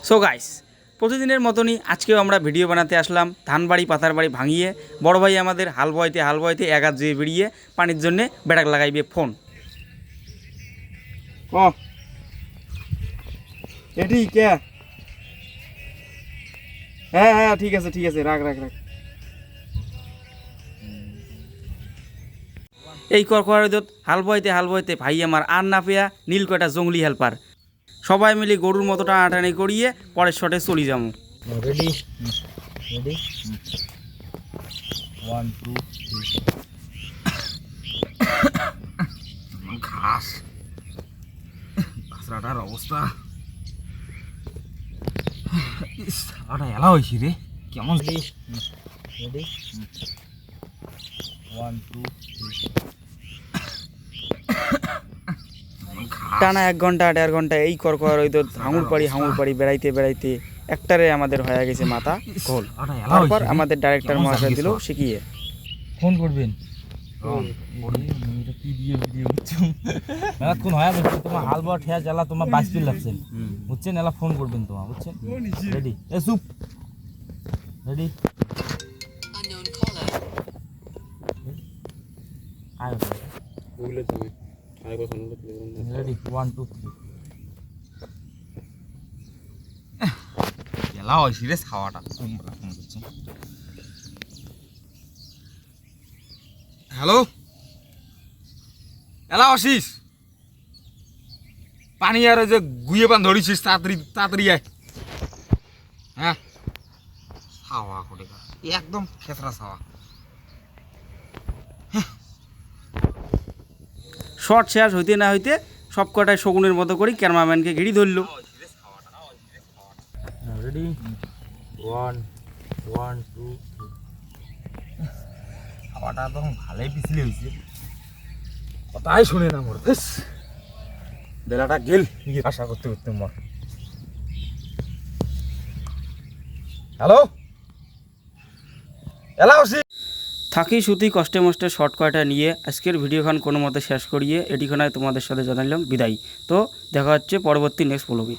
So guys, প্রতিদিনের মতনই আজকেও আমরা ভিডিও বানাতে আসলাম ধান বাড়ি পাতার বাড়ি ভাঙিয়ে। বড় ভাই আমাদের হাল বয়তে এগাত যেয়ে বেরিয়ে পানির জন্যে বেড়াক লাগাইবে ফোন। ও এটি কে? হ্যাঁ হ্যাঁ ঠিক আছে রাখ। এই করকরাদত হাল বইতে ভাই আমার আর না পেয়া নীল কয়টা জঙ্গলি হেল্পার সবাই মিলে গরুর মতো টানাটানি করিয়ে পরের শটে চলি যাবো। রেডি রেডি 1 2 3 ঘাস বাসরাটার অবস্থা সারাটা এলা হয়েছি রে কেমন। রেডি 1 2 টানা 1 ঘন্টা 1.5 ঘন্টা এই করকর ওই তো হাঙুর পাড়ি বেড়াইতে একটারে আমাদের হয়ে গেছে মাথা গোল। তারপর আমাদের ডাইরেক্টর মহাশয় দিল শিখিয়ে ফোন করবেন কি দিয়ে ভিডিও কোন হয় তোমার হাল বড় ঠেয়া জ্বালা তোমার বাইসপিল লাগছেন বুঝছেন, এলা ফোন করবেন তোমার বুঝছেন। রেডি এ চুপ রেডি আয় গুগলে যাবে আয় কথা রেডি 1 2 3 এলা হয় সিরিয়াস খাওয়াটা তোমরা ফোন করছো। হ্যালো এলা আসিস পানি আর যে গুয়ে পান ধরিছিস তাড়াতাড়ি আয়। হ্যাঁ ছাওয়া করে একদম খেতরা ছাওয়া। শর্ট শেষ হইতে না হইতে সব কটায় শকুনের মতো করি ক্যামেরাম্যানকে ঘিরি ধরল। রেডি 1 1 2 খাওয়াটা তো ভালোই পিছলে হয়েছে কথাই শুনে না মোর বেলাটা গেল আশা করতে মর। হ্যালো এলা আসি থাকি সুতি কষ্টে মষ্টে শর্ট কয়টা নিয়ে আজকের ভিডিওখান কোনো মতে শেষ করিয়ে এটিখানে তোমাদের সাথে জানালাম বিদায়। তো দেখা হচ্ছে পরবর্তী নেক্সট ব্লগে।